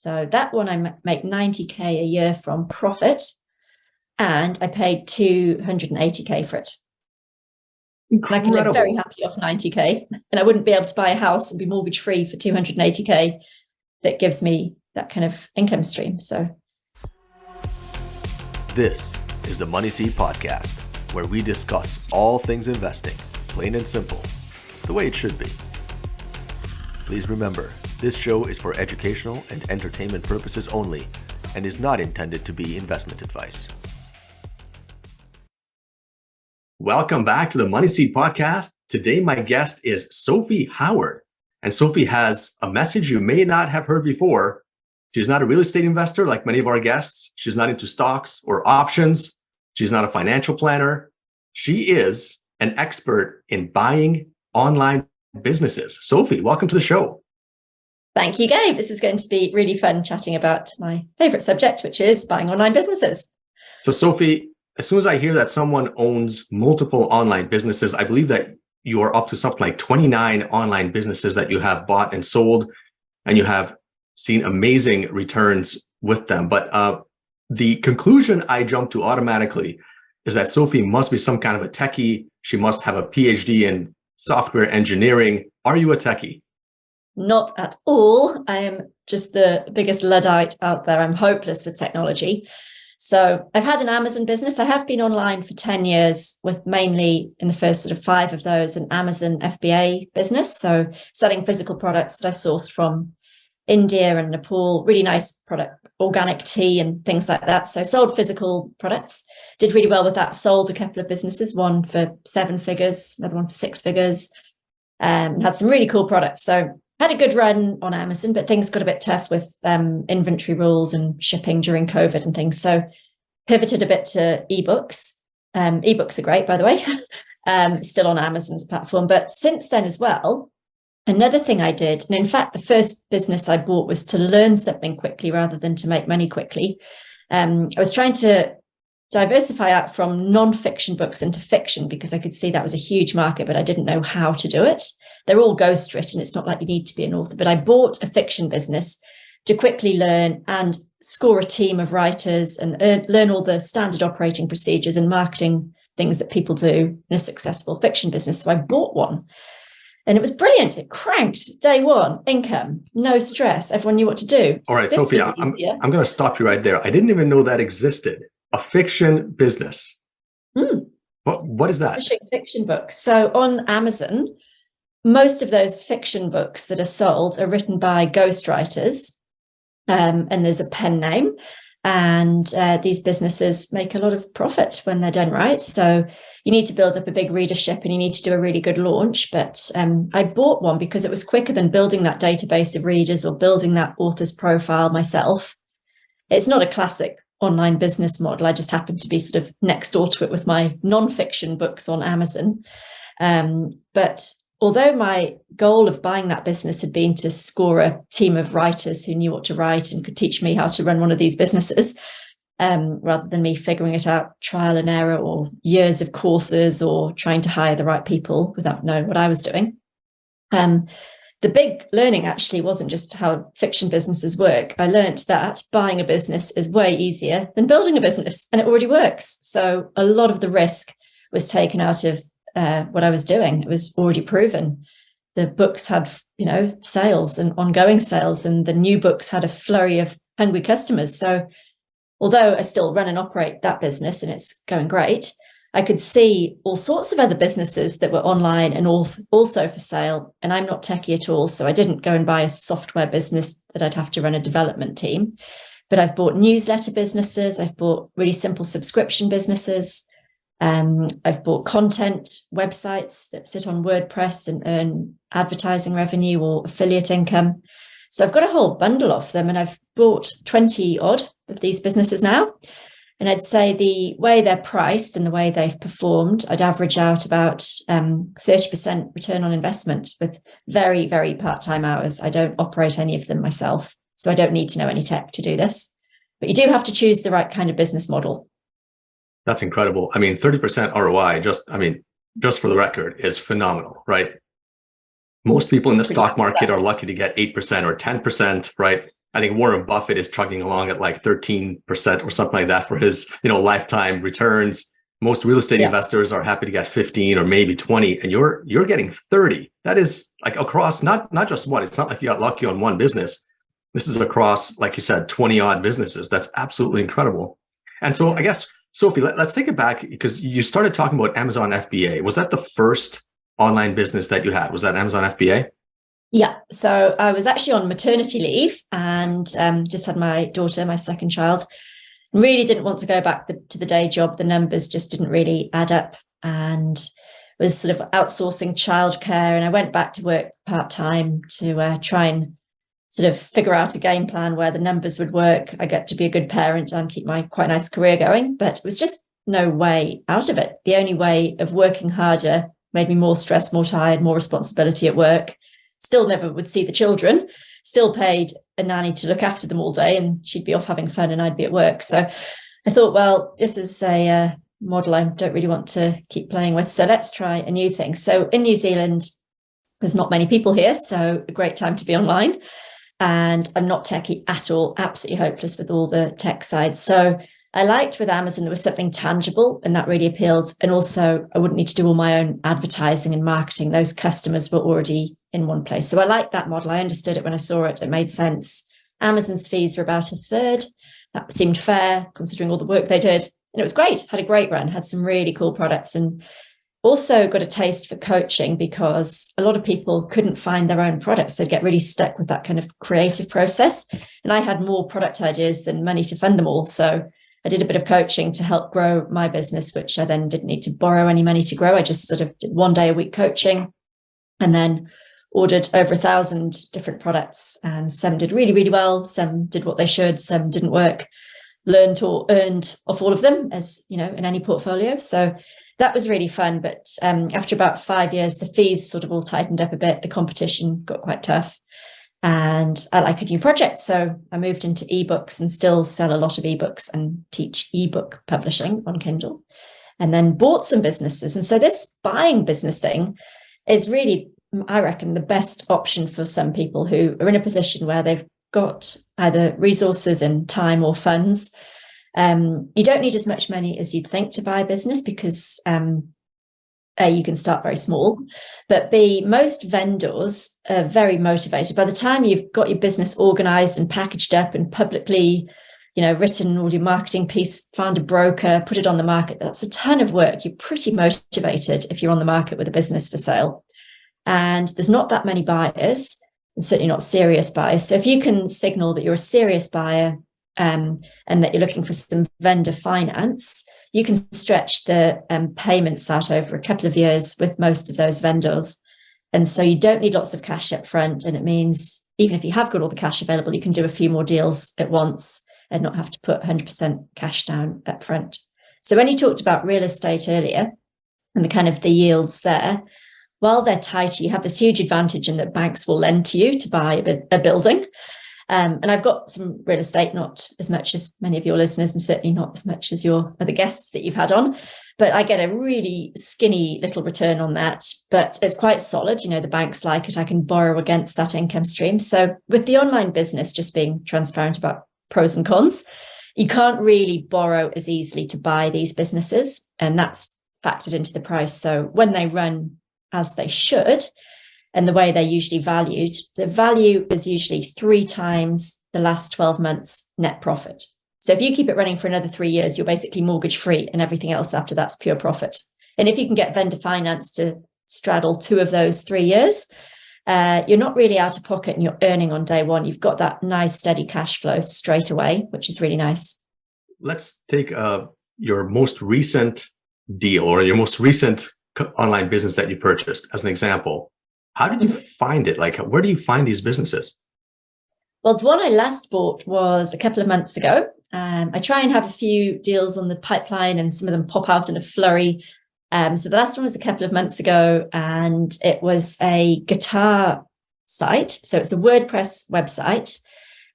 So that one I make 90K a year from profit, and I paid 280K for it. Incredible. And I can live very happy off 90K, and I wouldn't be able to buy a house and be mortgage free for 280K. That gives me that kind of income stream. So this is the Money Seed Podcast, where we discuss all things investing, plain and simple, the way it should be. Please remember, this show is for educational and entertainment purposes only and is not intended to be investment advice. Welcome back to the Money Seed Podcast. Today, my guest is Sophie Howard. And Sophie has a message you may not have heard before. She's not a real estate investor like many of our guests. She's not into stocks or options. She's not a financial planner. She is an expert in buying online businesses. Sophie, welcome to the show. Thank you, Gabe. This is going to be really fun chatting about my favorite subject, which is buying online businesses. So Sophie, as soon as I hear that someone owns multiple online businesses, I believe that you are up to something like 29 online businesses that you have bought and sold, and you have seen amazing returns with them. But the conclusion I jump to automatically is that Sophie must be some kind of a techie. She must have a PhD in software engineering. Are you a techie? Not at all. I am just the biggest Luddite out there. I'm hopeless with technology. So I've had an Amazon business. I have been online for 10 years, with mainly in the first sort of 5 of those an Amazon FBA business. So selling physical products that I sourced from India and Nepal, really nice product, organic tea and things like that. So sold physical products, did really well with that, sold a couple of businesses, one for 7 figures, another one for 6 figures, had some really cool products. So had a good run on Amazon, but things got a bit tough with inventory rules and shipping during COVID and things. So pivoted a bit to ebooks. Ebooks are great, by the way, still on Amazon's platform. But since then as well, another thing I did, and in fact, the first business I bought was to learn something quickly rather than to make money quickly. I was trying to diversify out from non-fiction books into fiction because I could see that was a huge market, but I didn't know how to do it. They're all ghost written. It's not like you need to be an author, but I bought a fiction business to quickly learn and score a team of writers and learn all the standard operating procedures and marketing things that people do in a successful fiction business. So I bought one and it was brilliant. It cranked day one, income, no stress. Everyone knew what to do. All right, Sophie, I'm going to stop you right there. I didn't even know that existed. A fiction business. What is that? Fiction books. So on Amazon, most of those fiction books that are sold are written by ghostwriters, and there's a pen name. And these businesses make a lot of profit when they're done right. So you need to build up a big readership and you need to do a really good launch. But I bought one because it was quicker than building that database of readers or building that author's profile myself. It's not a classic online business model. I just happened to be sort of next door to it with my non-fiction books on Amazon. But although my goal of buying that business had been to score a team of writers who knew what to write and could teach me how to run one of these businesses, rather than me figuring it out trial and error or years of courses or trying to hire the right people without knowing what I was doing. The big learning actually wasn't just how fiction businesses work. I learned that buying a business is way easier than building a business, and it already works. So a lot of the risk was taken out of what I was doing. It was already proven. The books had, sales and ongoing sales, and the new books had a flurry of hungry customers. So although I still run and operate that business and it's going great, I could see all sorts of other businesses that were online and also for sale. And I'm not techie at all. So I didn't go and buy a software business that I'd have to run a development team. But I've bought newsletter businesses. I've bought really simple subscription businesses. I've bought content websites that sit on WordPress and earn advertising revenue or affiliate income. So I've got a whole bundle of them, and I've bought 20 odd of these businesses now. And I'd say the way they're priced and the way they've performed, I'd average out about 30% return on investment with very, very part-time hours. I don't operate any of them myself, so I don't need to know any tech to do this. But you do have to choose the right kind of business model. That's incredible. 30% ROI, just for the record, is phenomenal, right? Most people in the stock market are lucky to get 8% or 10%, right? I think Warren Buffett is chugging along at like 13% or something like that for his, lifetime returns. Most real estate investors are happy to get 15 or maybe 20, and you're getting 30. That is like across not just one. It's not like you got lucky on one business. This is across, like you said, 20 odd businesses. That's absolutely incredible. And so I guess, Sophie, let's take it back, because you started talking about Amazon FBA. Was that the first online business that you had? Was that Amazon FBA? Yeah. So I was actually on maternity leave and just had my daughter, my second child. Really didn't want to go back to the day job. The numbers just didn't really add up, and was sort of outsourcing childcare. And I went back to work part-time to try and sort of figure out a game plan where the numbers would work. I get to be a good parent and keep my quite nice career going, but it was just no way out of it. The only way of working harder made me more stressed, more tired, more responsibility at work. Still never would see the children, still paid a nanny to look after them all day, and she'd be off having fun and I'd be at work. So I thought, well, this is a model I don't really want to keep playing with. So let's try a new thing. So in New Zealand, there's not many people here, so a great time to be online. And I'm not techie at all, absolutely hopeless with all the tech side. So I liked with Amazon, there was something tangible, and that really appealed. And also I wouldn't need to do all my own advertising and marketing. Those customers were already in one place. So I liked that model. I understood it when I saw it. It made sense. Amazon's fees were about a third. That seemed fair considering all the work they did. And it was great. Had a great run, had some really cool products, and also got a taste for coaching, because a lot of people couldn't find their own products. They'd get really stuck with that kind of creative process. And I had more product ideas than money to fund them all. So I did a bit of coaching to help grow my business, which I then didn't need to borrow any money to grow. I just sort of did 1 day a week coaching, and then ordered over 1,000 different products, and some did really, really well. Some did what they should, some didn't work. Learned or earned off all of them, as you know, in any portfolio. So that was really fun. But after about 5 years, the fees sort of all tightened up a bit. The competition got quite tough, and I like a new project. So I moved into ebooks and still sell a lot of ebooks and teach ebook publishing on Kindle, and then bought some businesses. And so this buying business thing is really, I reckon, the best option for some people who are in a position where they've got either resources and time or funds. You don't need as much money as you'd think to buy a business, because A, you can start very small, but B, most vendors are very motivated. By the time you've got your business organized and packaged up and publicly, written all your marketing piece, found a broker, put it on the market, that's a ton of work. You're pretty motivated if you're on the market with a business for sale. And there's not that many buyers, and certainly not serious buyers. So if you can signal that you're a serious buyer, and that you're looking for some vendor finance, you can stretch the payments out over a couple of years with most of those vendors. And so you don't need lots of cash up front. And it means even if you have got all the cash available, you can do a few more deals at once and not have to put 100% cash down up front. So when you talked about real estate earlier and the kind of the yields there, while they're tighter, you have this huge advantage in that banks will lend to you to buy a building. And I've got some real estate, not as much as many of your listeners, and certainly not as much as your other guests that you've had on, but I get a really skinny little return on that. But it's quite solid. The banks like it. I can borrow against that income stream. So with the online business, just being transparent about pros and cons, you can't really borrow as easily to buy these businesses, and that's factored into the price. So when they run as they should, and the way they're usually valued, the value is usually 3 times the last 12 months net profit. So if you keep it running for another 3 years, you're basically mortgage free, and everything else after that's pure profit. And if you can get vendor finance to straddle 2 of those 3 years, you're not really out of pocket and you're earning on day one. You've got that nice steady cash flow straight away, which is really nice. Let's take your most recent deal or your most recent online business that you purchased as an example. How did you find it? Like, where do you find these businesses? Well, the one I last bought was a couple of months ago. I try and have a few deals on the pipeline, and some of them pop out in a flurry. So the last one was a couple of months ago, and it was a guitar site. So it's a WordPress website,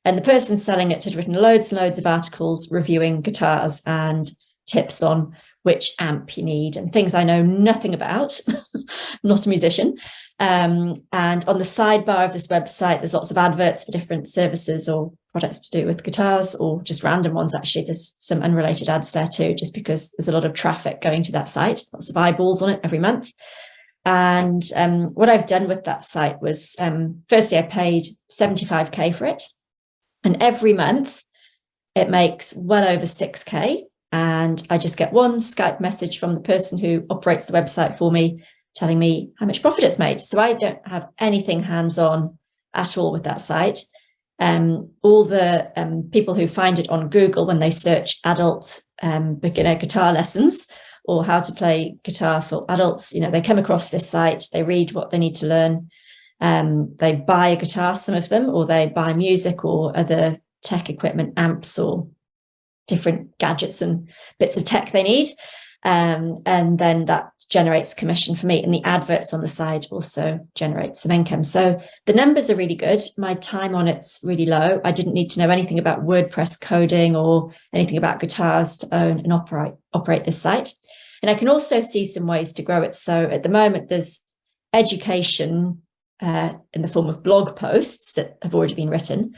and the person selling it had written loads and loads of articles reviewing guitars and tips on which amp you need and things I know nothing about, not a musician. And on the sidebar of this website, there's lots of adverts for different services or products to do with guitars, or just random ones. Actually, there's some unrelated ads there too, just because there's a lot of traffic going to that site, lots of eyeballs on it every month. And what I've done with that site was, firstly, I paid 75k for it. And every month it makes well over 6k. And I just get one Skype message from the person who operates the website for me, telling me how much profit it's made. So I don't have anything hands-on at all with that site. All the people who find it on Google when they search adult beginner guitar lessons or how to play guitar for adults, they come across this site, they read what they need to learn. They buy a guitar, some of them, or they buy music or other tech equipment, amps or different gadgets and bits of tech they need. And then that generates commission for me. And the adverts on the side also generate some income. So the numbers are really good. My time on it's really low. I didn't need to know anything about WordPress coding or anything about guitars to own and operate this site. And I can also see some ways to grow it. So at the moment, there's education in the form of blog posts that have already been written.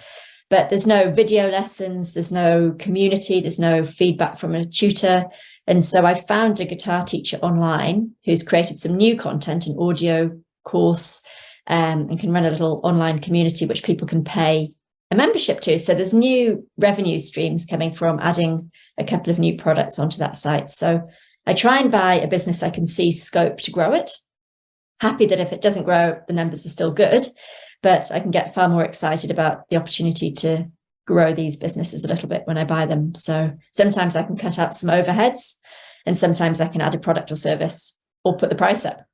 But there's no video lessons, there's no community, there's no feedback from a tutor. And so I found a guitar teacher online who's created some new content, an audio course, and can run a little online community which people can pay a membership to. So there's new revenue streams coming from adding a couple of new products onto that site. So I try and buy a business I can see scope to grow it. Happy that if it doesn't grow, the numbers are still good. But I can get far more excited about the opportunity to grow these businesses a little bit when I buy them. So sometimes I can cut out some overheads and sometimes I can add a product or service or put the price up.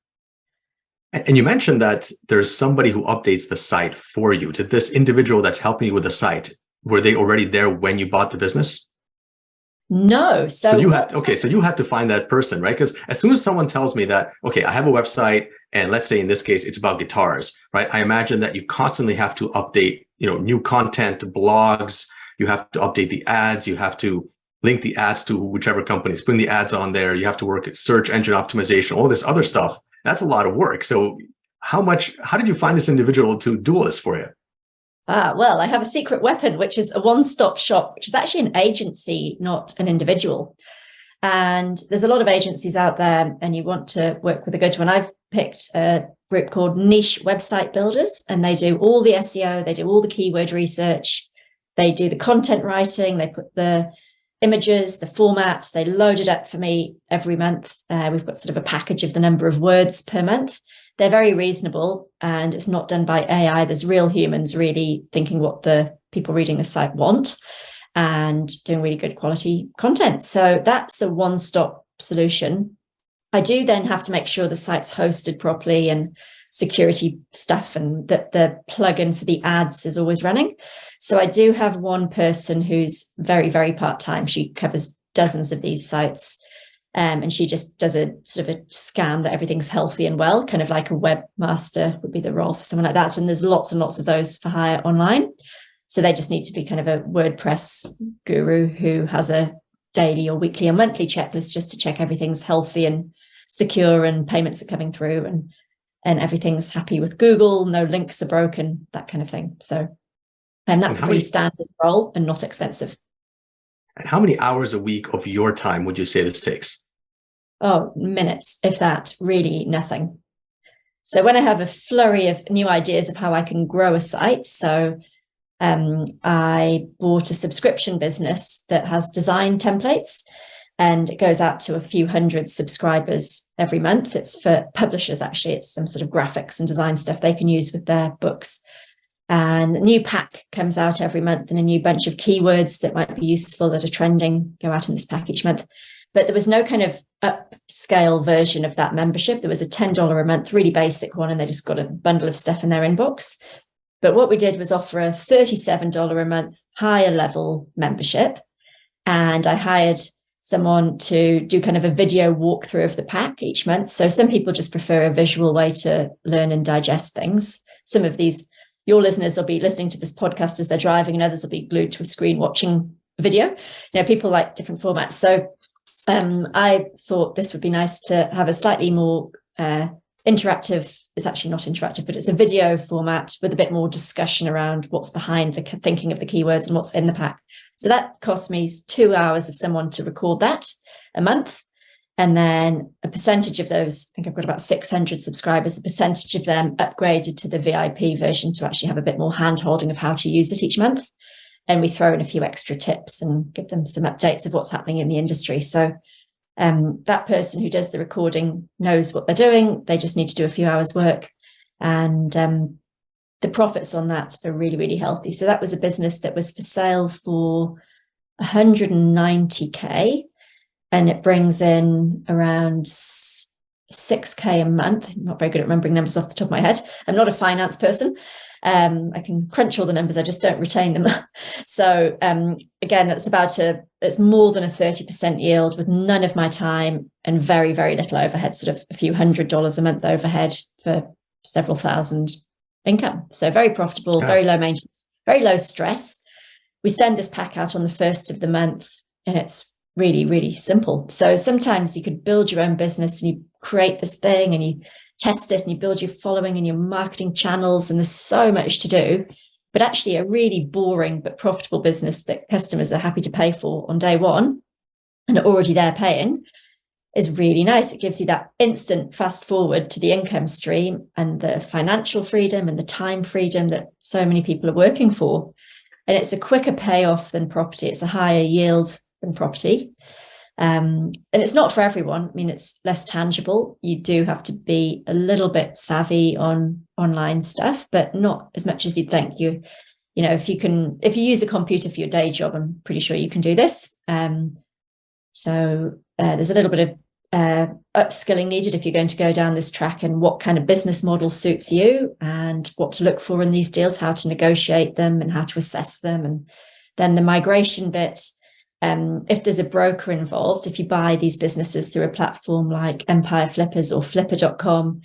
And you mentioned that there's somebody who updates the site for you. Did this individual that's helping you with the site, were they already there when you bought the business? No. So you had to find that person, right? Because as soon as someone tells me that, okay, I have a website, and let's say in this case, it's about guitars, right? I imagine that you constantly have to update, new content, blogs, you have to update the ads, you have to link the ads to whichever companies, bring the ads on there, you have to work at search engine optimization, all this other stuff. That's a lot of work. So how did you find this individual to do all this for you? Well, I have a secret weapon, which is a one-stop shop, which is actually an agency, not an individual. And there's a lot of agencies out there and you want to work with a good one. I've picked a group called Niche Website Builders, and they do all the SEO, they do all the keyword research, they do the content writing, they put the images, the format, they load it up for me every month. We've got sort of a package of the number of words per month. They're very reasonable and it's not done by AI. There's real humans really thinking what the people reading the site want and doing really good quality content. So that's a one-stop solution. I do then have to make sure the site's hosted properly and security stuff and that the plugin for the ads is always running. So I do have one person who's very, very part-time. She covers dozens of these sites. And she just does a sort of a scan that everything's healthy and well, kind of like a webmaster would be the role for someone like that. And there's lots and lots of those for hire online. So they just need to be kind of a WordPress guru who has a daily or weekly or monthly checklist just to check everything's healthy and secure and payments are coming through and everything's happy with Google, no links are broken, that kind of thing. So, and that's a pretty standard role and not expensive. And how many hours a week of your time would you say this takes? Oh, minutes, if that, really nothing. So when I have a flurry of new ideas of how I can grow a site, so I bought a subscription business that has design templates and it goes out to a few hundred subscribers every month. It's for publishers, actually. It's some sort of graphics and design stuff they can use with their books. And a new pack comes out every month and a new bunch of keywords that might be useful that are trending go out in this pack each month. But there was no kind of upscale version of that membership. There was a $10 a month, really basic one, and they just got a bundle of stuff in their inbox. But what we did was offer a $37 a month higher level membership. And I hired someone to do kind of a video walkthrough of the pack each month. So some people just prefer a visual way to learn and digest things. Some of these, your listeners will be listening to this podcast as they're driving and others will be glued to a screen watching a video. People like different formats. So I thought this would be nice to have a slightly more interactive. It's actually not interactive, but it's a video format with a bit more discussion around what's behind the thinking of the keywords and what's in the pack. So that cost me 2 hours of someone to record that a month. And then a percentage of those, I think I've got about 600 subscribers, a percentage of them upgraded to the VIP version to actually have a bit more hand-holding of how to use it each month. And we throw in a few extra tips and give them some updates of what's happening in the industry. So that person who does the recording knows what they're doing. They just need to do a few hours work. And the profits on that are really, really healthy. So that was a business that was for sale for 190K. And it brings in around 6K a month. I'm not very good at remembering numbers off the top of my head. I'm not a finance person. I can crunch all the numbers, I just don't retain them. So again, it's more than a 30% yield with none of my time and very, very little overhead, sort of a few $100 a month overhead for several thousand income. So very profitable, very low maintenance, very low stress. We send this pack out on the 1st of the month, and it's really, really simple. So sometimes you could build your own business and you create this thing and you test it and you build your following and your marketing channels, and there's so much to do, but actually a really boring but profitable business that customers are happy to pay for on day one and are already there paying is really nice. It gives you that instant fast forward to the income stream and the financial freedom and the time freedom that so many people are working for. And it's a quicker payoff than property. It's a higher yield than property. And it's not for everyone. I mean, it's less tangible. You do have to be a little bit savvy on online stuff, but not as much as you'd think. You know, if you use a computer for your day job, I'm pretty sure you can do this. So there's a little bit of upskilling needed if you're going to go down this track, and what kind of business model suits you and what to look for in these deals, how to negotiate them and how to assess them. And then the migration bit. If there's a broker involved, if you buy these businesses through a platform like Empire Flippers or Flipper.com,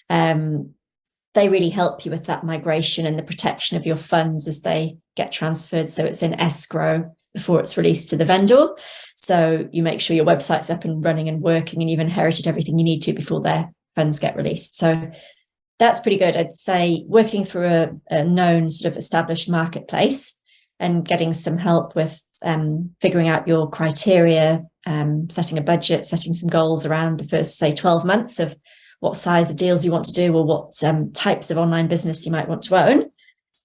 they really help you with that migration and the protection of your funds as they get transferred. So it's in escrow before it's released to the vendor. So you make sure your website's up and running and working, and you've inherited everything you need to before their funds get released. So that's pretty good. I'd say working through a known sort of established marketplace and getting some help with figuring out your criteria, setting a budget, setting some goals around the first, say, 12 months of what size of deals you want to do or what types of online business you might want to own,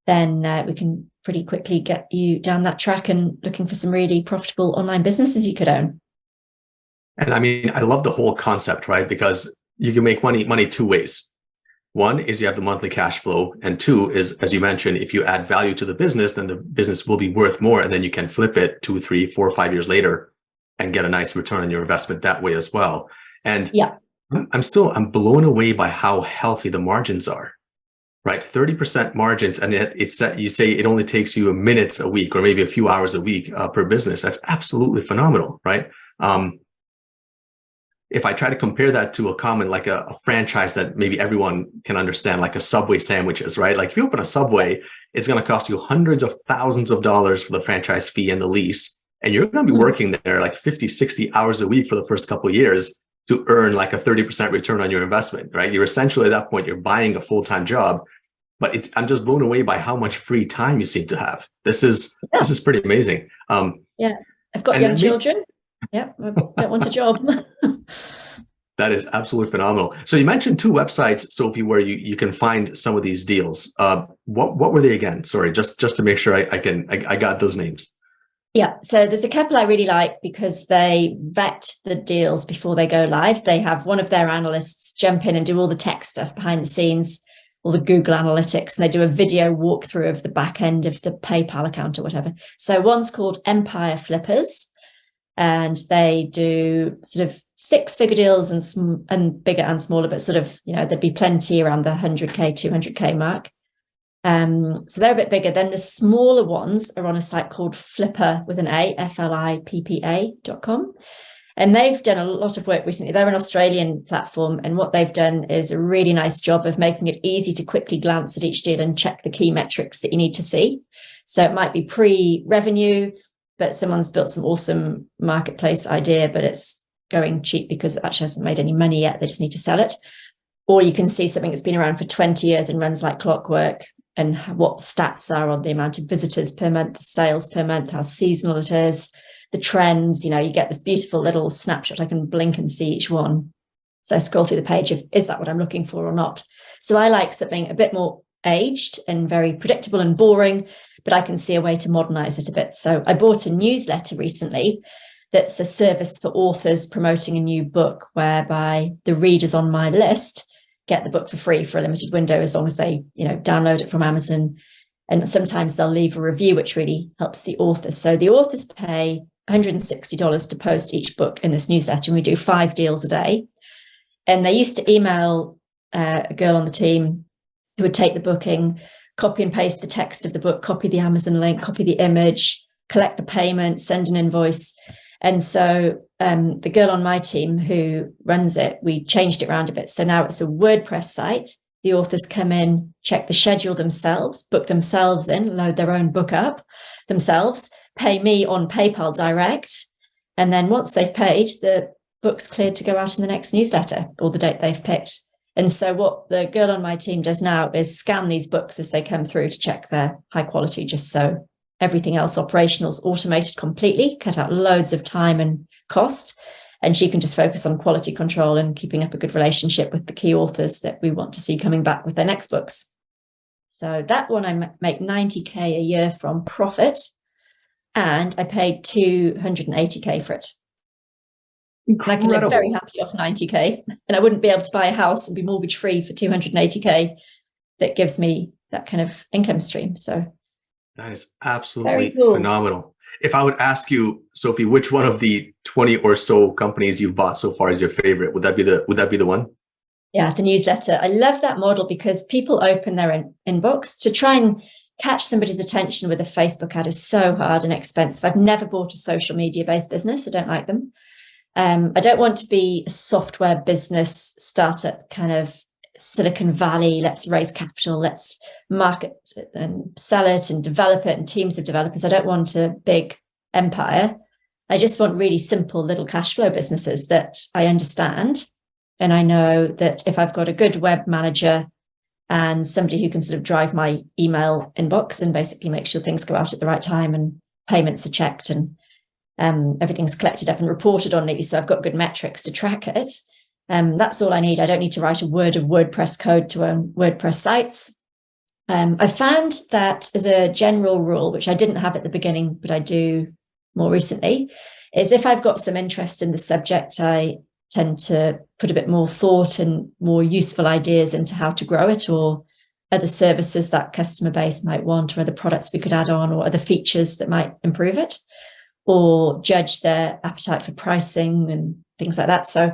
then we can pretty quickly get you down that track and looking for some really profitable online businesses you could own. And I mean, I love the whole concept, right? Because you can make money two ways. One is you have the monthly cash flow, and two is, as you mentioned, if you add value to the business, then the business will be worth more, and then you can flip it 2, 3, 4, 5 years later and get a nice return on your investment that way as well. And yeah, I'm blown away by how healthy the margins are, right? 30% margins, and you say it only takes you minutes a week or maybe a few hours a week per business. That's absolutely phenomenal, right? If I try to compare that to a common, like a franchise that maybe everyone can understand, like a Subway sandwiches, right? Like if you open a Subway, it's going to cost you hundreds of thousands of dollars for the franchise fee and the lease. And you're going to be working there like 50, 60 hours a week for the first couple of years to earn like a 30% return on your investment, right? You're essentially at that point, you're buying a full-time job, but I'm just blown away by how much free time you seem to have. This is pretty amazing. Yeah, I've got young children. Yeah, I don't want a job. That is absolutely phenomenal. So you mentioned 2 websites, Sophie, where you can find some of these deals. What were they again? Sorry, just to make sure I got those names. Yeah, so there's a couple I really like because they vet the deals before they go live. They have one of their analysts jump in and do all the tech stuff behind the scenes, all the Google Analytics, and they do a video walkthrough of the back end of the PayPal account or whatever. So one's called Empire Flippers, and they do sort of 6-figure deals and bigger and smaller, but sort of, you know, there'd be plenty around the 100K, 200K mark. So they're a bit bigger. Then the smaller ones are on a site called Flipper with an A, FLIPPA.com. And they've done a lot of work recently. They're an Australian platform. And what they've done is a really nice job of making it easy to quickly glance at each deal and check the key metrics that you need to see. So it might be pre-revenue, but someone's built some awesome marketplace idea, but it's going cheap because it actually hasn't made any money yet. They just need to sell it. Or you can see something that's been around for 20 years and runs like clockwork, and what the stats are on the amount of visitors per month, the sales per month, how seasonal it is, the trends. You get this beautiful little snapshot. I can blink and see each one. So I scroll through the page of, is that what I'm looking for or not? So I like something a bit more aged and very predictable and boring, but I can see a way to modernize it a bit. So I bought a newsletter recently that's a service for authors promoting a new book, whereby the readers on my list get the book for free for a limited window, as long as they, download it from Amazon. And sometimes they'll leave a review, which really helps the authors. So the authors pay $160 to post each book in this newsletter, and we do 5 deals a day. And they used to email a girl on the team who would take the booking, copy and paste the text of the book, copy the Amazon link, copy the image, collect the payment, send an invoice. And so the girl on my team who runs it, we changed it around a bit. So now it's a WordPress site. The authors come in, check the schedule themselves, book themselves in, load their own book up themselves, pay me on PayPal direct. And then once they've paid, the book's cleared to go out in the next newsletter or the date they've picked. And so what the girl on my team does now is scan these books as they come through to check their high quality, just so everything else operational is automated completely, cut out loads of time and cost. And she can just focus on quality control and keeping up a good relationship with the key authors that we want to see coming back with their next books. So that one I make 90K a year from profit, and I paid 280K for it. Incredible. And I can live very happy off 90K, and I wouldn't be able to buy a house and be mortgage free for 280K. That gives me that kind of income stream. So that is absolutely cool. Phenomenal. If I would ask you, Sophie, which one of the 20 or so companies you've bought so far is your favorite? Would that be the one? Yeah, the newsletter. I love that model because people open their inbox. To try and catch somebody's attention with a Facebook ad is so hard and expensive. I've never bought a social media based business. I don't like them. I don't want to be a software business startup kind of Silicon Valley. Let's raise capital. Let's market it and sell it and develop it and teams of developers. I don't want a big empire. I just want really simple little cash flow businesses that I understand. And I know that if I've got a good web manager and somebody who can sort of drive my email inbox and basically make sure things go out at the right time and payments are checked and everything's collected up and reported on neatly, so I've got good metrics to track it. That's all I need. I don't need to write a word of WordPress code to own WordPress sites. I found that as a general rule, which I didn't have at the beginning, but I do more recently, is if I've got some interest in the subject, I tend to put a bit more thought and more useful ideas into how to grow it, or other services that customer base might want, or other products we could add on, or other features that might improve it, or judge their appetite for pricing and things like that. So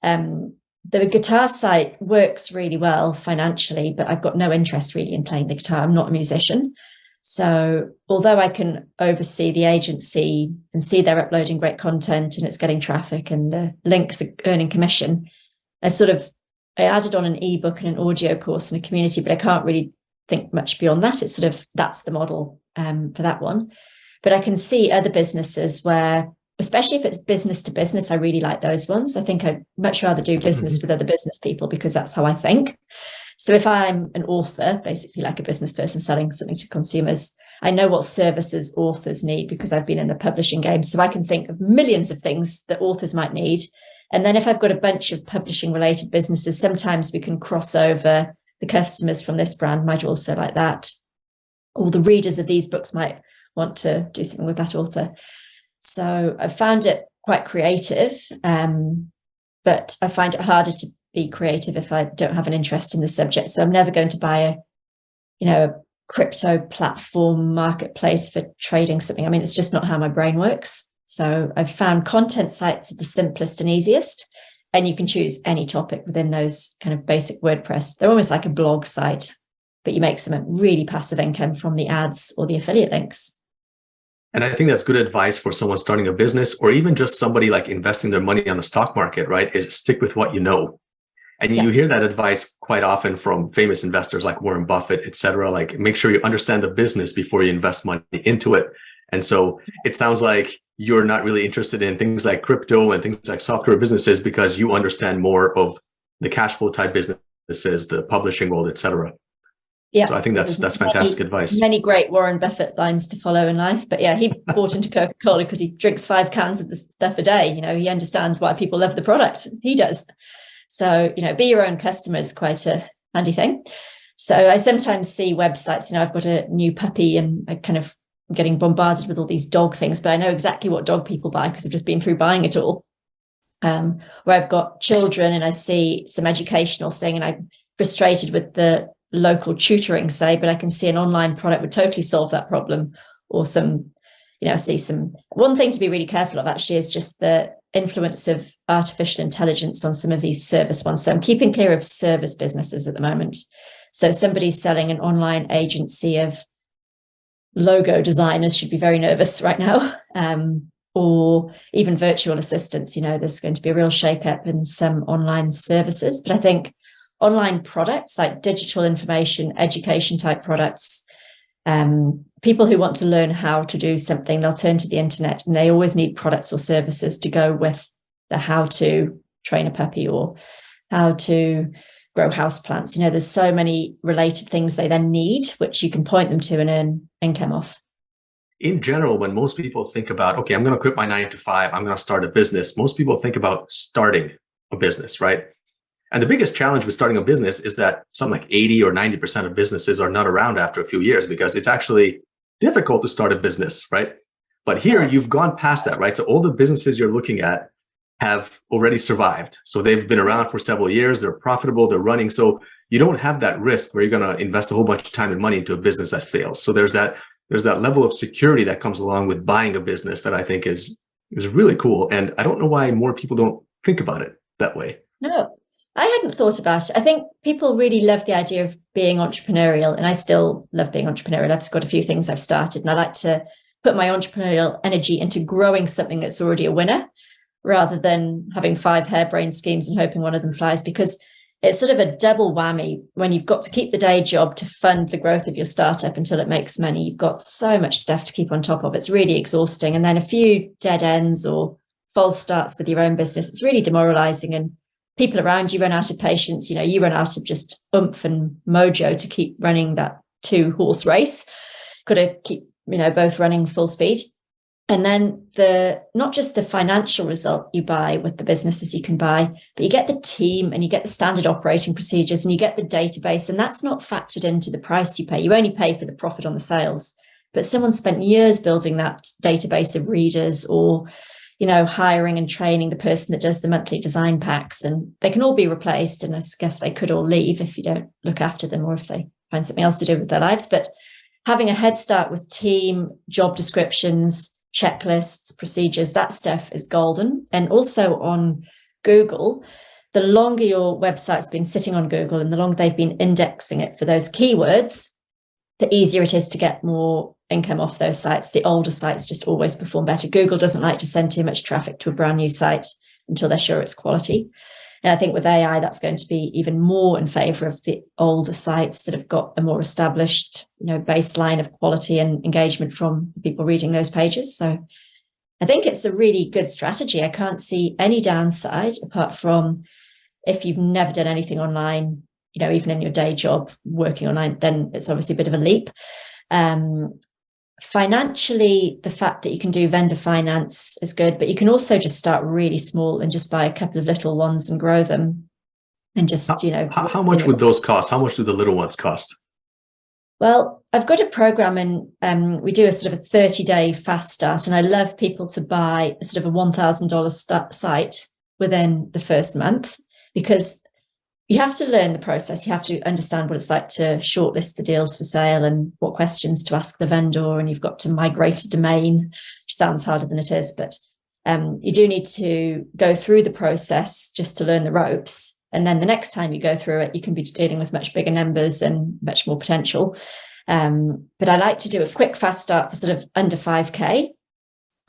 the guitar site works really well financially, but I've got no interest really in playing the guitar. I'm not a musician. So although I can oversee the agency and see they're uploading great content and it's getting traffic and the links are earning commission, I added on an ebook and an audio course and a community, but I can't really think much beyond that. It's sort of, that's the model for that one. But I can see other businesses where, especially if it's business to business, I really like those ones. I think I'd much rather do business with other business people because that's how I think. So if I'm an author, basically like a business person selling something to consumers, I know what services authors need because I've been in the publishing game. So I can think of millions of things that authors might need. And then if I've got a bunch of publishing related businesses, sometimes we can cross over. The customers from this brand might also like that. Or the readers of these books might want to do something with that author. So I found it quite creative, but I find it harder to be creative if I don't have an interest in the subject. So I'm never going to buy a crypto platform marketplace for trading something. I mean, it's just not how my brain works. So I've found content sites are the simplest and easiest, and you can choose any topic within those kind of basic WordPress. They're almost like a blog site, but you make some really passive income from the ads or the affiliate links. And I think that's good advice for someone starting a business, or even just somebody like investing their money on the stock market, right? Is stick with what you know. And you hear that advice quite often from famous investors like Warren Buffett, et cetera. Like, make sure you understand the business before you invest money into it. And so it sounds like you're not really interested in things like crypto and things like software businesses because you understand more of the cash flow type businesses, the publishing world, et cetera. Yeah. So I think that's fantastic advice. Many great Warren Buffett lines to follow in life. But yeah, he bought into Coca-Cola because he drinks 5 cans of the stuff a day. You know, he understands why people love the product. He does. So, you know, be your own customer is quite a handy thing. So I sometimes see websites, you know, I've got a new puppy and I kind of getting bombarded with all these dog things, but I know exactly what dog people buy because I've just been through buying it all. Where I've got children and I see some educational thing and I'm frustrated with the local tutoring, say, but I can see an online product would totally solve that problem. Or some, you know, I see some, one thing to be really careful of actually is just the influence of artificial intelligence on some of these service ones. So I'm keeping clear of service businesses at the moment. So somebody selling an online agency of logo designers should be very nervous right now. Or even virtual assistants, you know, there's going to be a real shake-up in some online services. But I think online products like digital information, education type products, people who want to learn how to do something, they'll turn to the internet and they always need products or services to go with the how to train a puppy or how to grow houseplants. You know, there's so many related things they then need, which you can point them to and earn income off. In general, when most people think about, okay, I'm going to quit my 9 to 5, I'm going to start a business, most people think about starting a business, right? And the biggest challenge with starting a business is that something like 80 or 90% of businesses are not around after a few years because it's actually difficult to start a business, right? But here you've gone past that, right? So all the businesses you're looking at have already survived. So they've been around for several years, they're profitable, they're running. So you don't have that risk where you're going to invest a whole bunch of time and money into a business that fails. So there's that level of security that comes along with buying a business that I think is really cool. And I don't know why more people don't think about it that way. No, I hadn't thought about it. I think people really love the idea of being entrepreneurial, and I still love being entrepreneurial. I've got a few things I've started, and I like to put my entrepreneurial energy into growing something that's already a winner rather than having 5 harebrained schemes and hoping one of them flies, because it's sort of a double whammy when you've got to keep the day job to fund the growth of your startup until it makes money. You've got so much stuff to keep on top of. It's really exhausting. And then a few dead ends or false starts with your own business, it's really demoralizing. And people around you run out of patience. You know, you run out of just oomph and mojo to keep running that 2-horse race. Got to keep, you know, both running full speed. And then not just the financial result you buy with the businesses you can buy, but you get the team and you get the standard operating procedures and you get the database. And that's not factored into the price you pay. You only pay for the profit on the sales. But someone spent years building that database of readers, or, you know, hiring and training the person that does the monthly design packs. And they can all be replaced. And I guess they could all leave if you don't look after them or if they find something else to do with their lives. But having a head start with team, job descriptions, checklists, procedures, that stuff is golden. And also on Google, the longer your website's been sitting on Google and the longer they've been indexing it for those keywords, the easier it is to get more income off those sites. The older sites just always perform better. Google doesn't like to send too much traffic to a brand new site until they're sure it's quality. And I think with AI, that's going to be even more in favor of the older sites that have got a more established, you know, baseline of quality and engagement from the people reading those pages. So I think it's a really good strategy. I can't see any downside apart from if you've never done anything online, you know, even in your day job working online, then it's obviously a bit of a leap. Financially, the fact that you can do vendor finance is good, but you can also just start really small and just buy a couple of little ones and grow them. And just, you know, how much would those cost? How much do the little ones cost? Well, I've got a program and we do a sort of a 30-day fast start. And I love people to buy a sort of a $1,000 site within the first month, because you have to learn the process. You have to understand what it's like to shortlist the deals for sale and what questions to ask the vendor. And you've got to migrate a domain, which sounds harder than it is. But you do need to go through the process just to learn the ropes. And then the next time you go through it, you can be dealing with much bigger numbers and much more potential. But I like to do a quick fast start for sort of under 5K.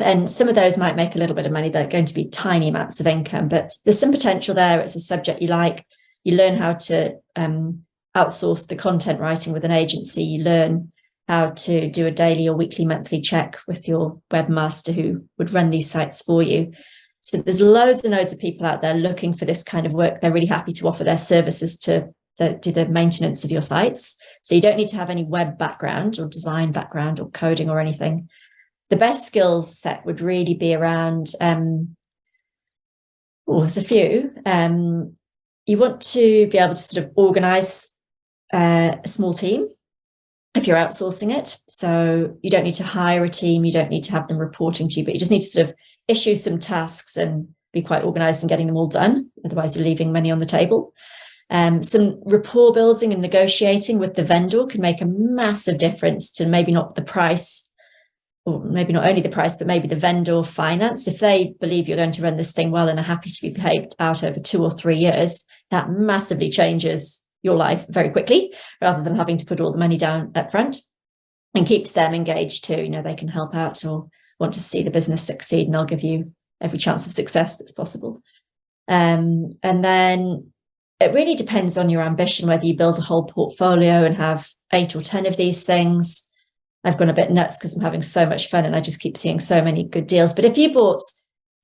And some of those might make a little bit of money. They're going to be tiny amounts of income, but there's some potential there. It's a subject you like. You learn how to outsource the content writing with an agency. You learn how to do a daily or weekly, monthly check with your webmaster who would run these sites for you. So there's loads and loads of people out there looking for this kind of work. They're really happy to offer their services to do the maintenance of your sites. So you don't need to have any web background or design background or coding or anything. The best skills set would really be around, there's a few. You want to be able to sort of organize a small team if you're outsourcing it. So you don't need to hire a team. You don't need to have them reporting to you, but you just need to sort of issue some tasks and be quite organized in getting them all done. Otherwise, you're leaving money on the table. Some rapport building and negotiating with the vendor can make a massive difference to maybe not the price, or maybe not only the price, but maybe the vendor finance. If they believe you're going to run this thing well and are happy to be paid out over 2 or 3 years, that massively changes your life very quickly, rather than having to put all the money down up front, and keeps them engaged too. You know, they can help out or want to see the business succeed, and they'll give you every chance of success that's possible. And then it really depends on your ambition, whether you build a whole portfolio and have 8 or 10 of these things. I've gone a bit nuts because I'm having so much fun and I just keep seeing so many good deals. But if you bought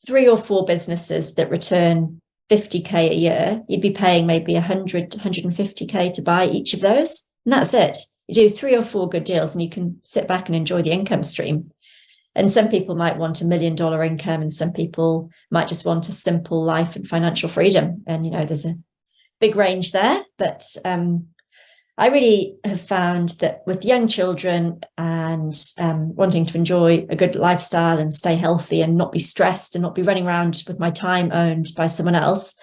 3 or 4 businesses that return 50k a year, you'd be paying maybe 100 to 150k to buy each of those. And that's it. You do 3 or 4 good deals and you can sit back and enjoy the income stream. And some people might want $1 million income, and some people might just want a simple life and financial freedom. And, you know, there's a big range there. But I really have found that with young children and wanting to enjoy a good lifestyle and stay healthy and not be stressed and not be running around with my time owned by someone else,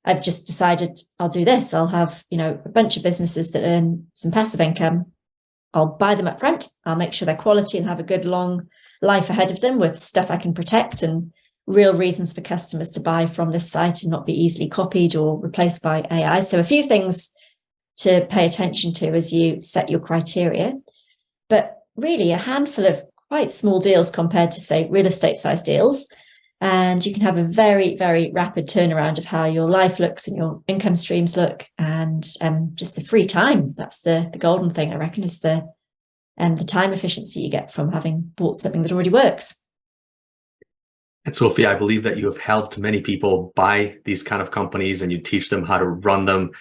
I've just decided I'll do this. I'll have, you know, a bunch of businesses that earn some passive income. I'll buy them up front. I'll make sure they're quality and have a good long life ahead of them with stuff I can protect and real reasons for customers to buy from this site and not be easily copied or replaced by AI. So a few things to pay attention to as you set your criteria, but really a handful of quite small deals compared to, say, real estate size deals. And you can have a very, very rapid turnaround of how your life looks and your income streams look, and just the free time. That's the golden thing, I reckon, is the time efficiency you get from having bought something that already works. And Sophie, I believe that you have helped many people buy these kind of companies and you teach them how to run them.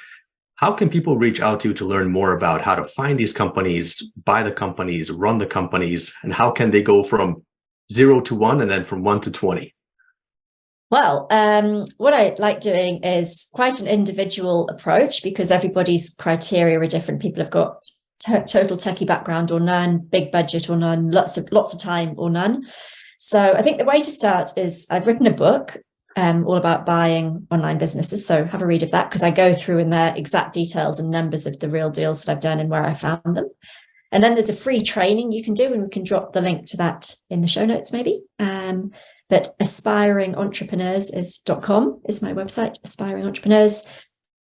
How can people reach out to you to learn more about how to find these companies, buy the companies, run the companies, and how can they go from 0 to 1 and then from 1 to 20? Well, what I like doing is quite an individual approach, because everybody's criteria are different. People have got total techie background or none, big budget or none, lots of time or none. So I think the way to start is, I've written a book all about buying online businesses. So have a read of that, because I go through in there exact details and numbers of the real deals that I've done and where I found them. And then there's a free training you can do, and we can drop the link to that in the show notes maybe. But aspiringentrepreneurs.com is my website, Aspiring Entrepreneurs.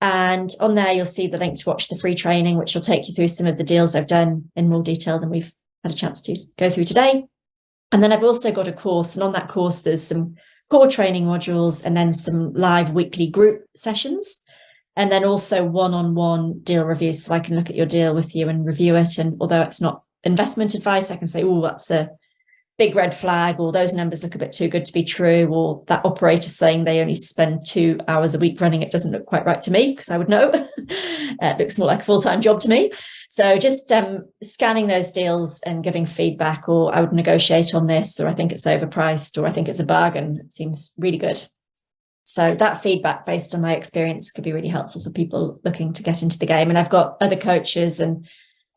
And on there, you'll see the link to watch the free training, which will take you through some of the deals I've done in more detail than we've had a chance to go through today. And then I've also got a course, and on that course, there's some core training modules and then some live weekly group sessions. And then also one-on-one deal reviews. So I can look at your deal with you and review it. And although it's not investment advice, I can say, oh, that's a big red flag, or those numbers look a bit too good to be true, or that operator saying they only spend 2 hours a week running it doesn't look quite right to me, because I would know. It looks more like a full-time job to me. So just scanning those deals and giving feedback, or I would negotiate on this, or I think it's overpriced, or I think it's a bargain. It seems really good. So that feedback based on my experience could be really helpful for people looking to get into the game. And I've got other coaches and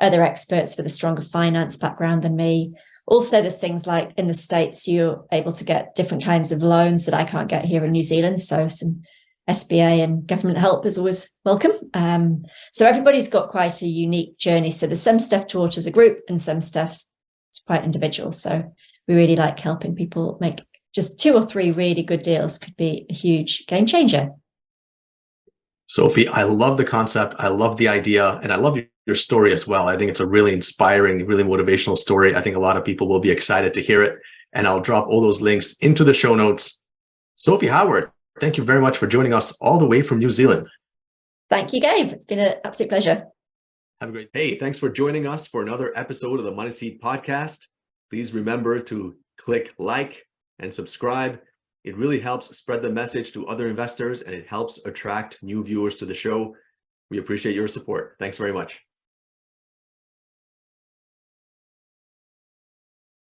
other experts with a stronger finance background than me. Also, there's things like in the States, you're able to get different kinds of loans that I can't get here in New Zealand. So some SBA and government help is always welcome. So everybody's got quite a unique journey. So there's some stuff taught as a group and some stuff is quite individual. So we really like helping people make just 2 or 3 really good deals. Could be a huge game changer. Sophie, I love the concept. I love the idea, and I love your story as well. I think it's a really inspiring, really motivational story. I think a lot of people will be excited to hear it, and I'll drop all those links into the show notes. Sophie Howard, thank you very much for joining us all the way from New Zealand. Thank you, Gabe. It's been an absolute pleasure. Have a great day. Hey, thanks for joining us for another episode of the Money Seed Podcast. Please remember to click like and subscribe. It really helps spread the message to other investors, and it helps attract new viewers to the show. We appreciate your support. Thanks very much.